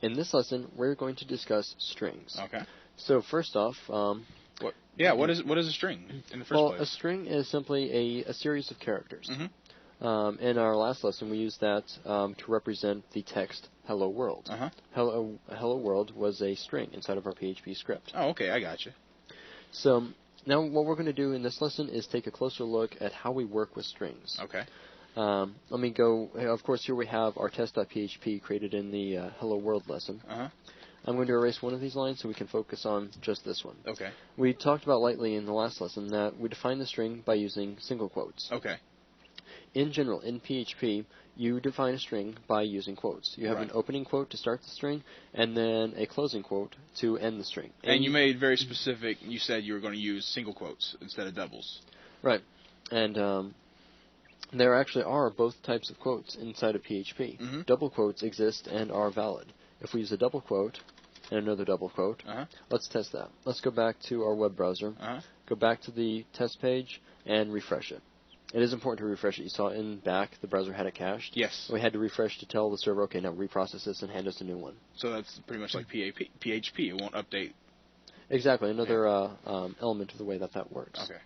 In this lesson, we're going to discuss strings. Okay. So first off, What? Yeah. What is a string in the first place? Well, a string is simply a series of characters. Mm-hmm. In our last lesson, we used that to represent the text "Hello World." Uh-huh. Hello World was a string inside of our PHP script. Oh, okay. I got you. So now what we're going to do in this lesson is take a closer look at how we work with strings. Okay. Let me go. Of course, here we have our test.php created in the Hello World lesson. Uh-huh. I'm going to erase one of these lines so we can focus on just this one. Okay. We talked about lightly in the last lesson that we define the string by using single quotes. Okay. In general, in PHP, you define a string by using quotes. You have Right. an opening quote to start the string, and then a closing quote to end the string. And you made very specific. You said you were going to use single quotes instead of doubles. Right. And there actually are both types of quotes inside of PHP. Mm-hmm. Double quotes exist and are valid. If we use a double quote and another double quote, Uh-huh. let's test that. Let's go back to our web browser, Uh-huh. go back to the test page, and refresh it. It is important to refresh it. You saw in back the browser had it cached. Yes. We had to refresh to tell the server, okay, now reprocess this and hand us a new one. So that's pretty much like PHP. It won't update. Exactly, another element of the way that works. Okay.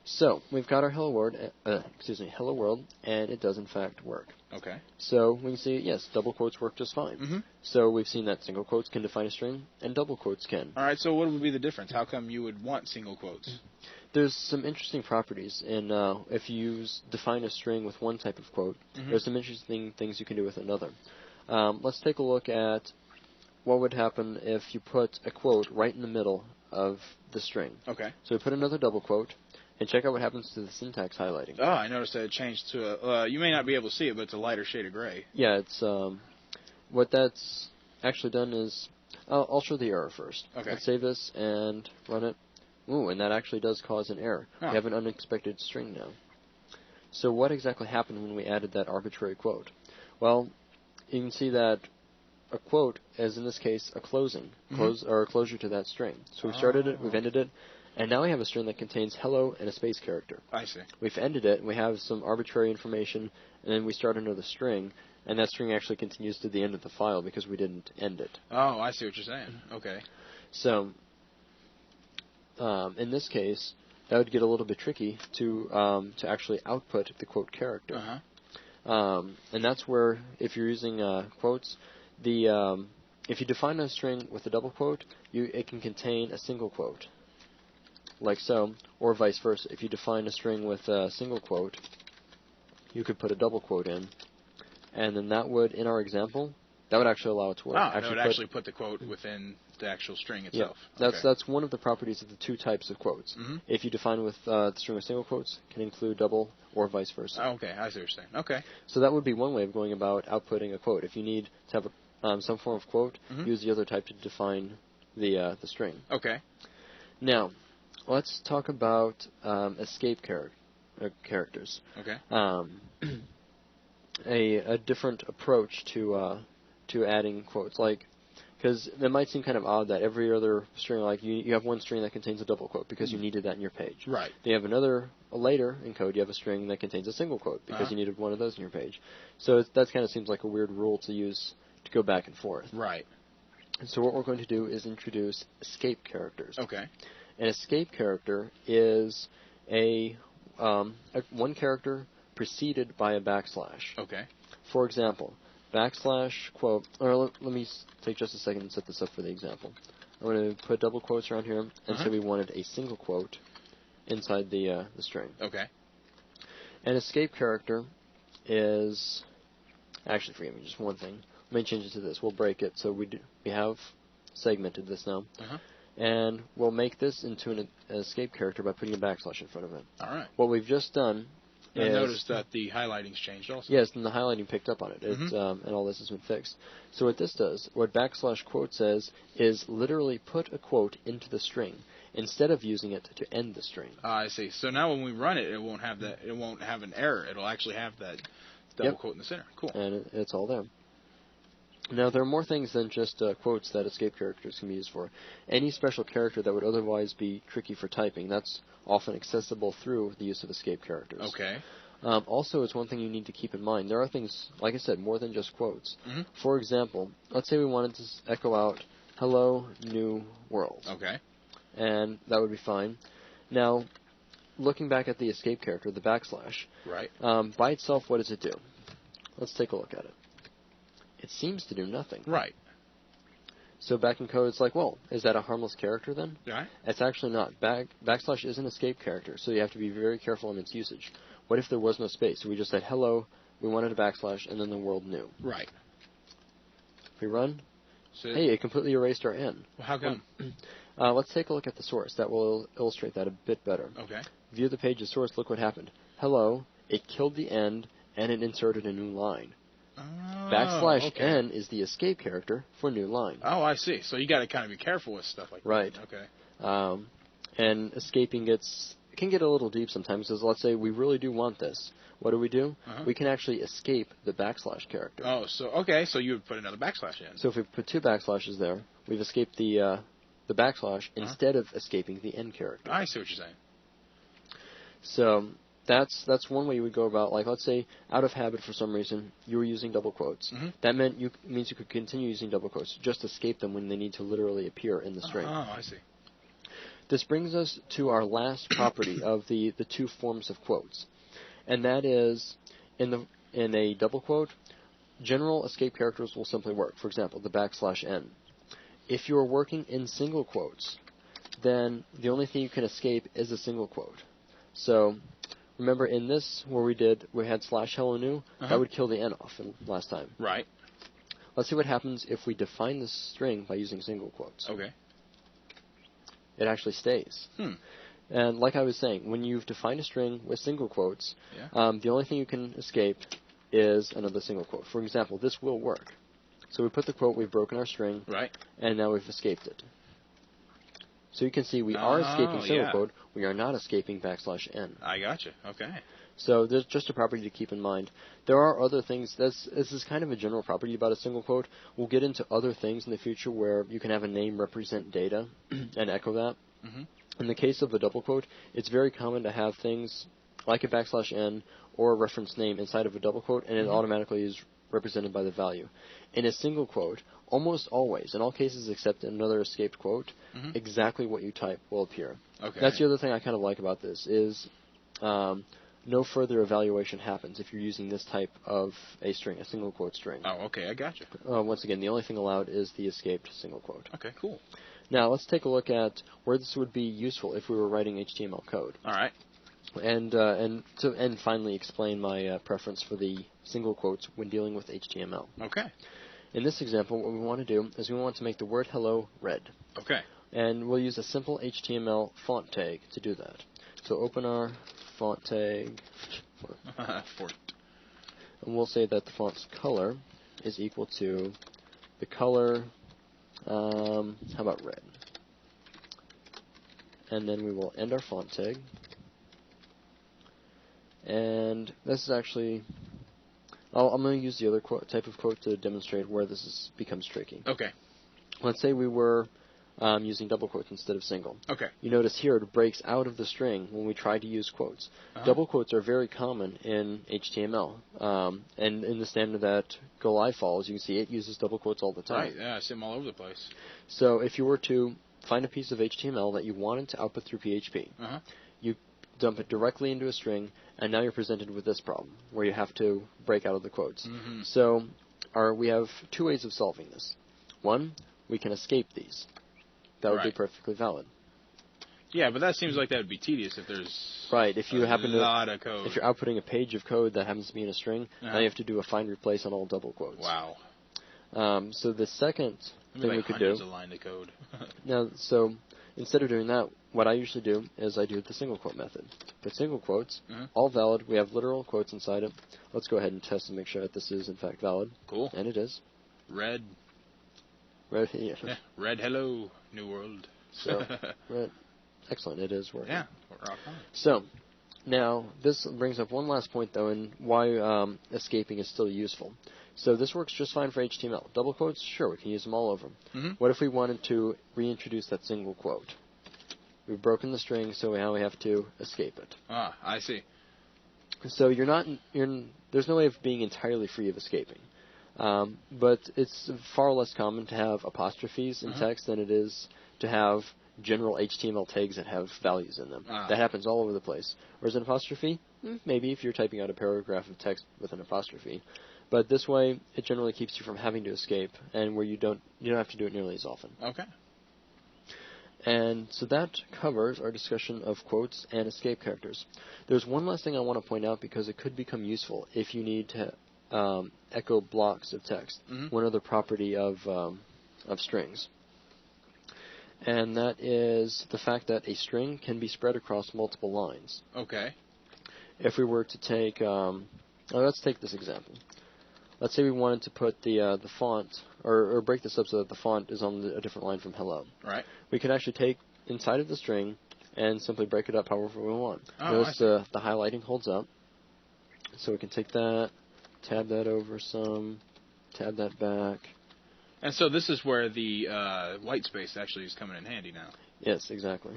So we've got our Hello World, Hello World, and it does in fact work. Okay. So we can see, yes, double quotes work just fine. Mm-hmm. So we've seen that single quotes can define a string, and double quotes can. All right. So what would be the difference? How come you would want single quotes? There's some interesting properties in if you define a string with one type of quote. Mm-hmm. There's some interesting things you can do with another. Let's take a look at what would happen if you put a quote right in the middle of the string. Okay. So we put another double quote, and check out what happens to the syntax highlighting. Oh, I noticed that it changed to a. You may not be able to see it, but it's a lighter shade of gray. Yeah, it's what that's actually done is I'll show the error first. Okay. Let's save this and run it. Ooh, and that actually does cause an error. Oh. We have an unexpected string now. So what exactly happened when we added that arbitrary quote? Well, you can see that a quote is in this case a closing, or a closure to that string. So we've started it, we've ended it, and now we have a string that contains hello and a space character. I see. We've ended it, and we have some arbitrary information, and then we start another string, and that string actually continues to the end of the file because we didn't end it. Oh, I see what you're saying. Okay. So, in this case, that would get a little bit tricky to actually output the quote character. Uh-huh. And that's where, if you're using quotes, if you define a string with a double quote, it can contain a single quote, like so, or vice versa. If you define a string with a single quote, you could put a double quote in, and then that would, in our example, that would actually allow it to work. Ah, that would actually put the quote within the actual string itself. Yeah, Okay. that's one of the properties of the two types of quotes. Mm-hmm. If you define with the string with single quotes, it can include double or vice versa. Oh, okay, I see what you're saying. Okay. So that would be one way of going about outputting a quote. If you need to have some form of quote, use the other type to define the string. Okay. Now, let's talk about escape characters. Okay. A different approach to adding quotes, because it might seem kind of odd that every other string, like you have one string that contains a double quote because you needed that in your page. Right. Then you have another, later in code, you have a string that contains a single quote because you needed one of those in your page. So that kind of seems like a weird rule to use to go back and forth. Right. And so what we're going to do is introduce escape characters. Okay. An escape character is a one character preceded by a backslash. Okay. For example, backslash quote, or let me take just a second and set this up for the example. I'm going to put double quotes around here and say we wanted a single quote inside the string. Okay. An escape character is, actually forgive me, just one thing. Let me change it to this. We'll break it so we have segmented this now. And we'll make this into an escape character by putting a backslash in front of it. All right. What we've just done I noticed that the highlighting's changed also. Yes, and the highlighting picked up on it. It's, and all this has been fixed. So what this does, what backslash quote says, is literally put a quote into the string instead of using it to end the string. I see. So now when we run it, it won't have that. It won't have an error. It'll actually have that double quote in the center. Cool. And it's all there. Now, there are more things than just quotes that escape characters can be used for. Any special character that would otherwise be tricky for typing, that's often accessible through the use of escape characters. Okay. Also, it's one thing you need to keep in mind. There are things, like I said, more than just quotes. Mm-hmm. For example, let's say we wanted to echo out, hello, new world. Okay. And that would be fine. Now, looking back at the escape character, the backslash, Right. by itself, what does it do? Let's take a look at it. It seems to do nothing. Right. So back in code, it's like, well, is that a harmless character then? Right. It's actually not. Backslash is an escape character, so you have to be very careful in its usage. What if there was no space? So we just said, hello, we wanted a backslash, and then the world knew. Right. If we run, So hey, it completely erased our N. Well, how come? Let's take a look at the source. That will illustrate that a bit better. Okay. View the page's source. Look what happened. Hello, it killed the end, and it inserted a new line. Oh, okay. N is the escape character for new line. Oh, I see. So you got to kind of be careful with stuff like Right. that. Okay. And escaping can get a little deep sometimes, because let's say we really do want this. What do? We can actually escape the backslash character. Oh, so okay. So you would put another backslash in. So if we put two backslashes there, we've escaped the backslash instead of escaping the N character. I see what you're saying. So that's one way you would go about. Like, let's say out of habit for some reason you were using double quotes. Mm-hmm. That means you could continue using double quotes. Just escape them when they need to literally appear in the string. Oh, I see. This brings us to our last property of the two forms of quotes, and that is in a double quote, general escape characters will simply work. For example, the backslash_n. If you're working in single quotes, then the only thing you can escape is a single quote. So remember in this where we had /hello new, that would kill the N off last time. Right. Let's see what happens if we define the string by using single quotes. Okay. It actually stays. And like I was saying, when you've defined a string with single quotes, the only thing you can escape is another single quote. For example, this will work. So we put the quote, we've broken our string, right, and now we've escaped it. So you can see we are escaping single quote, we are not escaping /n. I gotcha. Okay. So there's just a property to keep in mind. There are other things. This is kind of a general property about a single quote. We'll get into other things in the future where you can have a name represent data and echo that. Mm-hmm. In the case of a double quote, it's very common to have things like a /n or a reference name inside of a double quote, and it automatically is represented by the value. In a single quote, almost always, in all cases except another escaped quote, exactly what you type will appear. Okay. That's the other thing I kind of like about this is no further evaluation happens if you're using this type of a string, a single quote string. Oh, okay, I gotcha. Once again, the only thing allowed is the escaped single quote. Okay, cool. Now, let's take a look at where this would be useful if we were writing HTML code. All right. And finally explain my preference for the single quotes when dealing with HTML. Okay. In this example, what we want to do is we want to make the word hello red. Okay. And we'll use a simple HTML font tag to do that. So open our font tag, and we'll say that the font's color is equal to the color, how about red? And then we will end our font tag. And this is actually, I'm going to use the other type of quote to demonstrate where this becomes tricky. Okay. Let's say we were using double quotes instead of single. Okay. You notice here it breaks out of the string when we try to use quotes. Double quotes are very common in HTML. And in the standard that Go Live follows, you can see it uses double quotes all the time. Right, yeah, I see them all over the place. So if you were to find a piece of HTML that you wanted to output through PHP, you dump it directly into a string, and now you're presented with this problem, where you have to break out of the quotes. So we have two ways of solving this. One, we can escape these. That would be perfectly valid. Yeah, but that seems like that would be tedious if there's if you happen to lot of code. If you're outputting a page of code that happens to be in a string, now you have to do a find replace on all double quotes. Wow. So the second thing we could do. A line of code. Now, so instead of doing that, what I usually do is I do the single quote method. Put single quotes, all valid. We have literal quotes inside it. Let's go ahead and test and make sure that this is in fact valid. Cool. And it is. Red. Yeah. Red, hello, new world. So, red. Excellent. It is working. Yeah. We're off on. So, now this brings up one last point though, and why escaping is still useful. So this works just fine for HTML. Double quotes, sure, we can use them all over. What if we wanted to reintroduce that single quote? We've broken the string, so now we have to escape it. Ah, I see. So there's no way of being entirely free of escaping. But it's far less common to have apostrophes in text than it is to have general HTML tags that have values in them. That happens all over the place. Whereas an apostrophe, maybe if you're typing out a paragraph of text with an apostrophe. But this way, it generally keeps you from having to escape, and where you don't have to do it nearly as often. Okay. And so that covers our discussion of quotes and escape characters. There's one last thing I want to point out because it could become useful if you need to echo blocks of text. One other property of strings. And that is the fact that a string can be spread across multiple lines. Okay. If we were to take, let's take this example. Let's say we wanted to put the font, or break this up so that the font is on a different line from hello. Right. We could actually take inside of the string and simply break it up however we want. Oh, Notice the highlighting holds up. So we can take that, tab that over some, tab that back. And so this is where the white space actually is coming in handy now. Yes, exactly.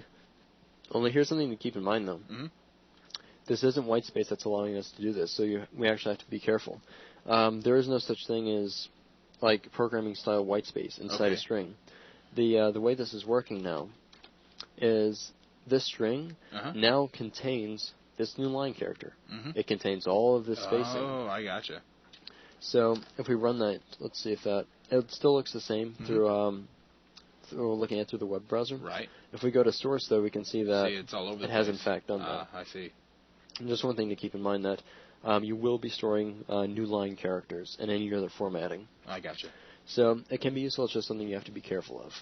Only here's something to keep in mind, though. This isn't white space that's allowing us to do this, so we actually have to be careful. There is no such thing as like programming style white space inside a string. The way this is working now is this string now contains this new line character. It contains all of this spacing. Oh, I gotcha. So if we run that, let's see if that it still looks the same through looking at it through the web browser. Right. If we go to source, though, we can see that it's all over it has in fact done that. that. I see. And just one thing to keep in mind that you will be storing new line characters and any other formatting. I gotcha. So it can be useful. It's just something you have to be careful of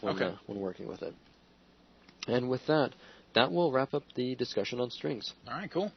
when working with it. And with that, that will wrap up the discussion on strings. All right, cool.